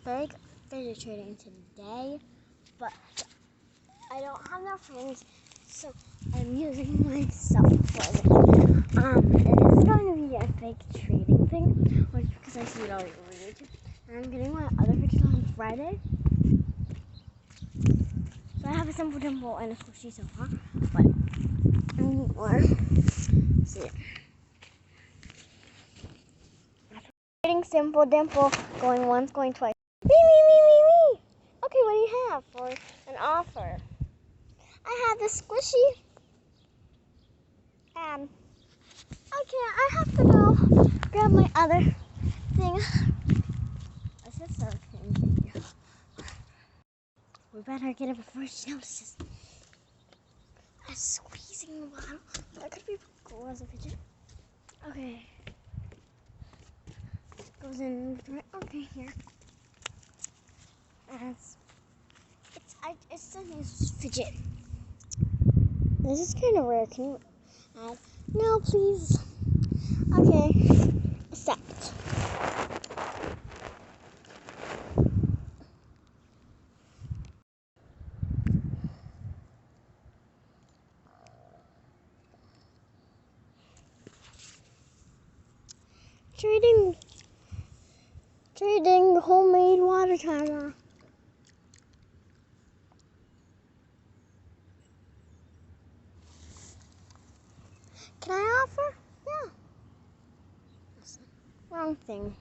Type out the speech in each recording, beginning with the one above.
big fidget trading today, but I don't have enough friends, so I'm using myself for it. And it's going to be a fake trading thing, because I see it all over YouTube. And I'm getting my other fidget on Friday. So I have a simple dimple and a squishy so far, but I need more. So yeah. Trading simple dimple, going once, going twice. Me. Okay, what do you have for an offer? I have the squishy. Okay, I have to go grab my other thing. This is so crazy. We better get it before she notices. I'm squeezing the bottle. That could be cool as a fidget. Okay. Goes in right. Okay, here. It's a new fidget. This is kind of rare. Can you add? No, please. Okay. Accept. Trading homemade water timer. Can I offer? Yeah. Wrong thing.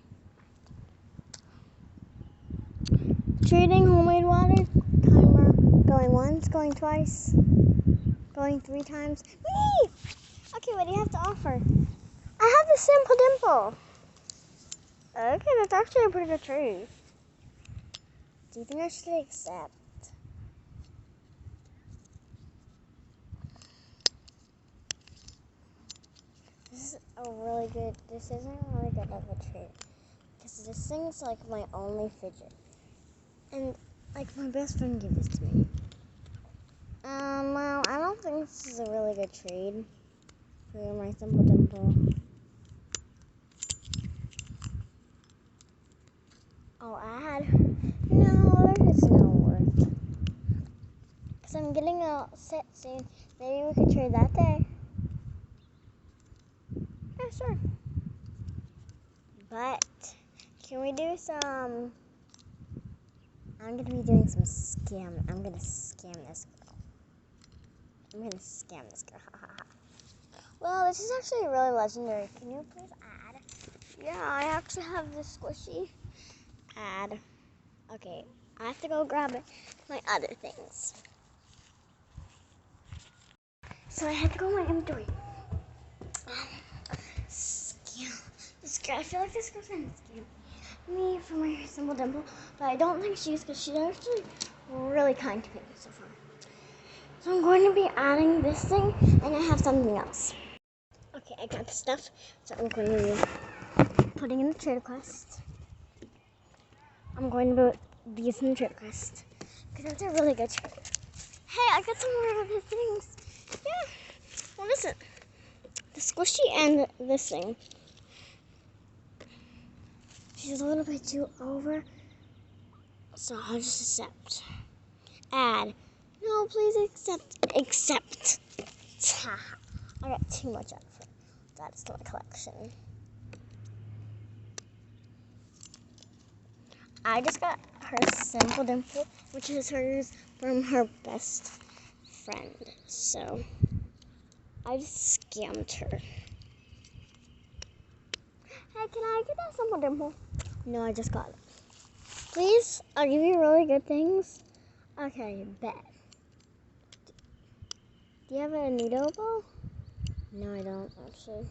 Trading homemade water timer. Going once, going twice, going 3 times. Me! Okay, what do you have to offer? I have the simple dimple. Okay, that's actually a pretty good trade. Do you think I should accept? This isn't really good of a trade. Because this thing's like my only fidget. And like my best friend gave this to me. Well, I don't think this is a really good trade for my simple dimple. I'll add. No, it's not worth. Because I'm getting a set soon. Maybe we could trade that day. Yeah, sure. But can we do some? I'm gonna be doing some scam. I'm gonna scam this girl. Well, this is actually really legendary. Can you please add? Yeah, I actually have the squishy. Add. Okay, I have to go grab my other things. So I had to go to my inventory. Scam. This girl. I feel like this girl's gonna scam me for my simple dimple, but I don't think she is because she's actually really kind to me so far. So I'm going to be adding this thing, and I have something else. Okay, I got the stuff, so I'm going to be putting in the trade request. I'm going to put these in the trade request because that's a really good trade. Hey, I got some more other things. Yeah, what is it? The squishy and this thing. She's a little bit too over, so I'll just accept. Add. No, please accept. Accept. I got too much out of it. That's my collection. I just got her simple dimple, which is hers from her best friend. So I just scammed her. Hey, can I get that simple dimple? No, I just got it. Please, I'll give you really good things. Okay, bet. Do you have a needle ball? No, I don't, actually.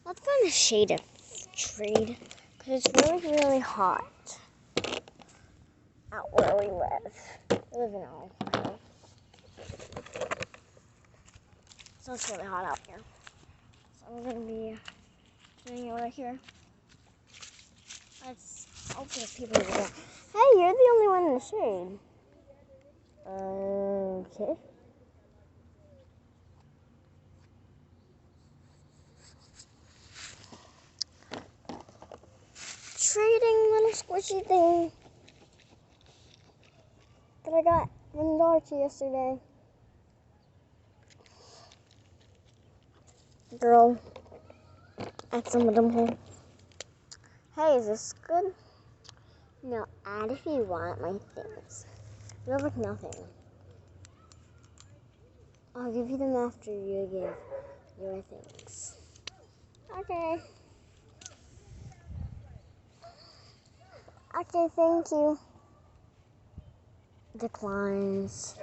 Let's go on the shade of trade, because it's really, really hot out where we live. We live in Ohio. So it's really hot out here. So I'm going to be doing it right here. Let's hope there's people over there. Hey, you're the only one in the shade. Okay. squishy thing that I got from Dollar Tree yesterday. Girl, at some of them home. Hey, is this good? No, add if you want my things. You have like nothing. I'll give you them after you give your things. Okay. Okay, thank you. Declines.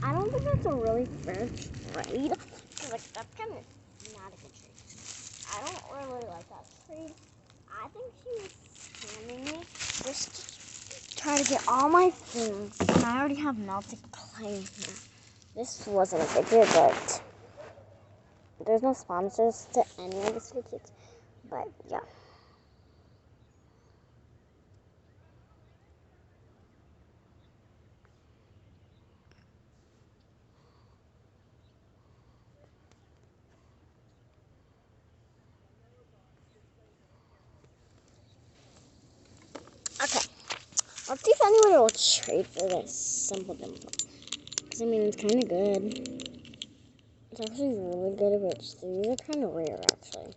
I don't think that's a really fair trade. Because like that's kind of not a good trade. I don't really like that trade. I think she was scamming me just to try to get all my things. And I already have melted clay here. This wasn't a fidget, but there's no sponsors to any of these fidgets. But yeah. Okay. Let's see if anyone will trade for this simple dimple. Because I mean, it's kind of good. It's actually really good, but these are kind of rare, actually.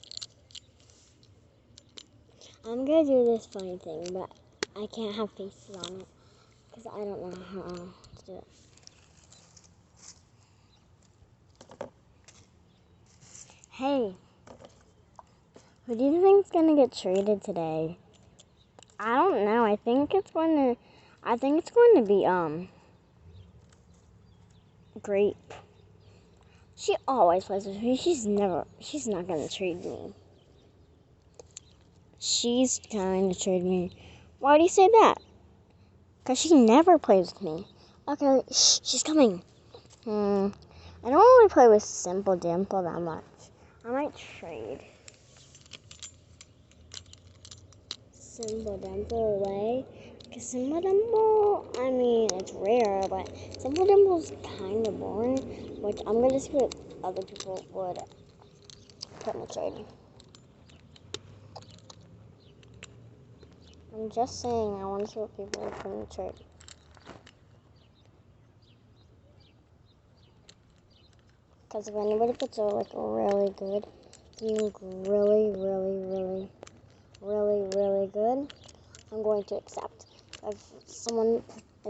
I'm going to do this funny thing, but I can't have faces on it. Because I don't know how to do it. Hey. Who do you think's going to get traded today? I don't know. I think it's going to be, Grape. She always plays with me. She's not going to trade me. She's trying to trade me. Why do you say that? Because she never plays with me. Okay, shh, she's coming. I don't really play with Simple Dimple that much. I might trade Simple Dimple away. Because Simple Dimple, I mean, it's rare, but Simple Dimple's kind of boring. Which I'm going to see what other people would put in a trade. I'm just saying, I want to see what people would put in a trade. Because if anybody puts a like really good, really good, I'm going to accept. If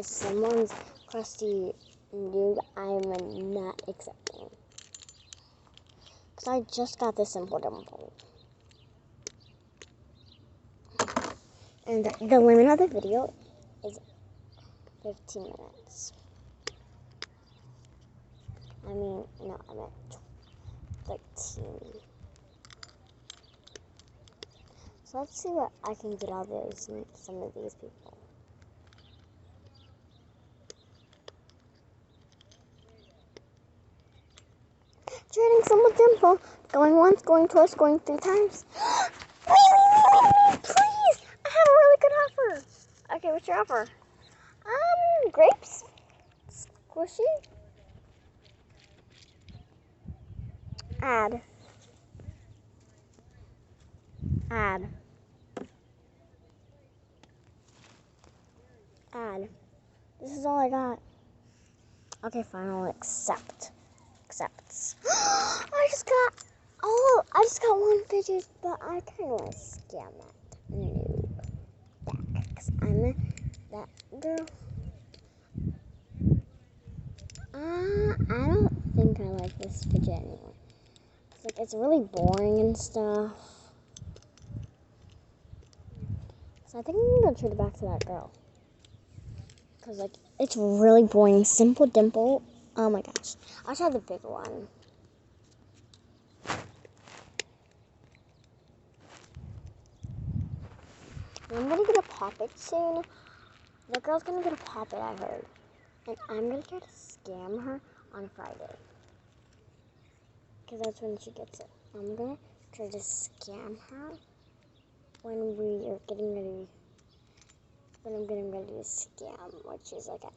someone's crusty noob, I'm not accepting. Because I just got this Simple Dimple. And the limit of the video is 15 minutes. I mean, no, I meant 13. So let's see what I can get out of some of these people. Trading Simple Dimple. Going once, going twice, going 3 times. Please! I have a really good offer. Okay, what's your offer? Grapes? Squishy? Add. This is all I got. Okay, fine, I'll accept. Accepts. I just got one fidget, but I kind of want to scam that noob back, because I'm that girl. I don't think I like this fidget anymore. It's really boring and stuff. So I think I'm gonna trade it back to that girl. Because it's really boring. Simple Dimple. Oh my gosh. I'll try the big one. I'm gonna get a Poppet soon. The girl's gonna get a Poppet, I heard. And I'm gonna try to scam her on Friday. Because that's when she gets it. I'm gonna try to scam her when we are getting ready. When I'm getting ready to scam, which is at 9.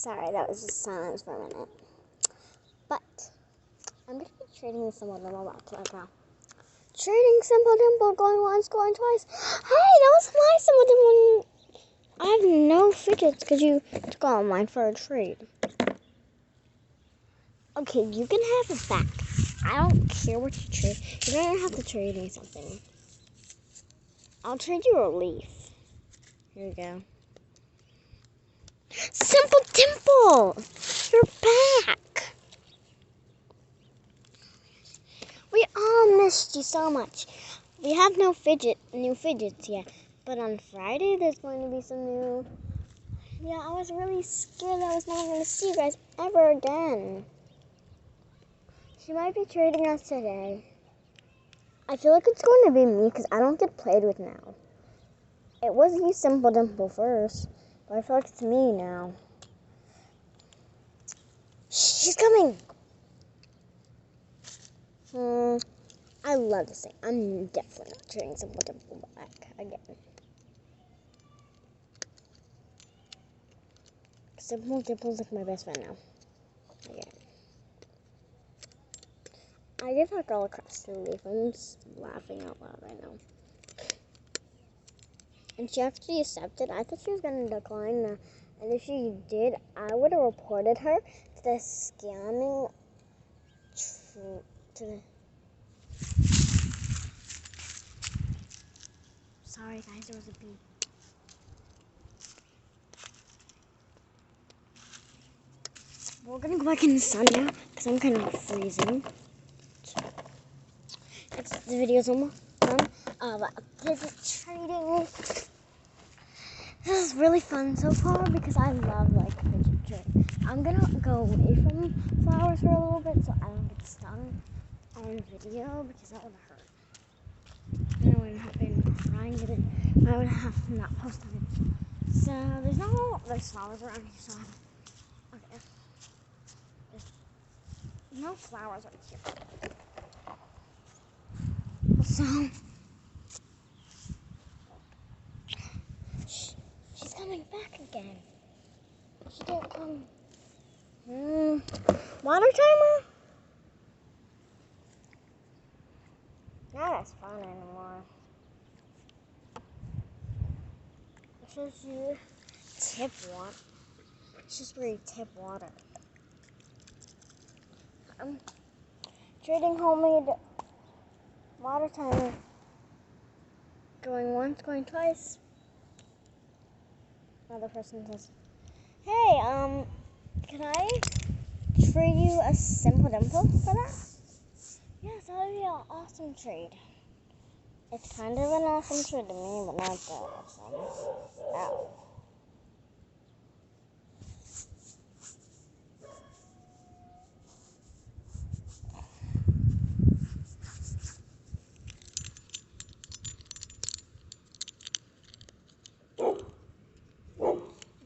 Sorry, that was just silence for a minute. But I'm gonna be trading with someone I'm about to let go. Trading Simple Dimple, going once, going twice. Hey, that was my Simple Dimple. I have no fidgets because you took all mine for a trade. Okay, you can have it back. I don't care what you trade. You're gonna have to trade me something. I'll trade you a leaf. Here we go. Simple Dimple! You're back! We all missed you so much. We have no new fidgets yet. But on Friday, there's going to be some new... Yeah, I was really scared I was not going to see you guys ever again. She might be trading us today. I feel like it's going to be me because I don't get played with now. It was you, Simple Dimple, first. But I feel like it's me now. She's coming! I love this thing. I'm definitely not trading Simple Dimple back again. Simple Dimple's like my best friend now. Again. I did that girl across the leaf. I'm just laughing out loud right now. And she actually accepted. I thought she was going to decline. And if she did, I would have reported her to the scamming... Sorry guys, there was a bee. We're going to go back in the sun now because I'm kind of freezing. The video's almost done. Fidget trading. This is really fun so far because I love fidget trading. I'm gonna go away from flowers for a little bit so I don't get stung on video because that would hurt. And I would have been crying at it. I would have to not post on it. So there's flowers around here. So okay. There's no flowers right here. So. She's coming back again. She didn't come. Water timer? Not as fun anymore. It says you tip water. It's just where you tip water. I'm trading homemade water timer. Going once, going twice. Another person says, hey, can I trade you a Simple Dimple for that? Yes, that would be an awesome trade. It's kind of an awesome trade to me, but not that awesome. Ow.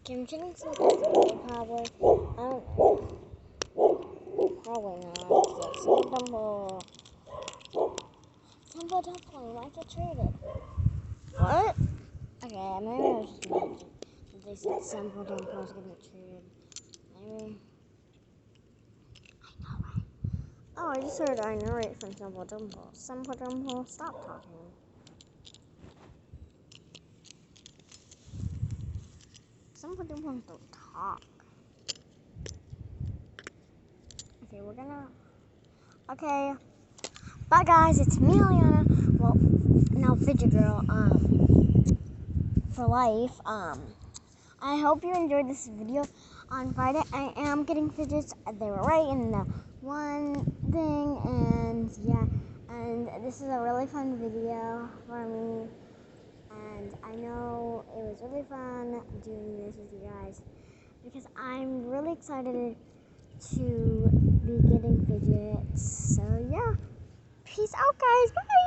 Okay, I'm getting some probably. I don't know. Probably not. Simple Dimple. Simple Dimple, you might get traded. What? Okay, maybe I was just mad that they said Simple Dimple was gonna get traded. Maybe. I know, right? Oh, I just heard I narrate from Simple Dimple. Simple Dimple, stop talking. Simple Dimple don't talk. Okay, we're gonna... Okay. Bye, guys. It's me, Eliana. Well, now Fidget Girl, for life. I hope you enjoyed this video. On Friday, I am getting fidgets. They were right in the one thing, and yeah. And this is a really fun video for me. And I know it was really fun doing this with you guys because I'm really excited to be getting fidgets. So yeah, peace out, guys. Bye.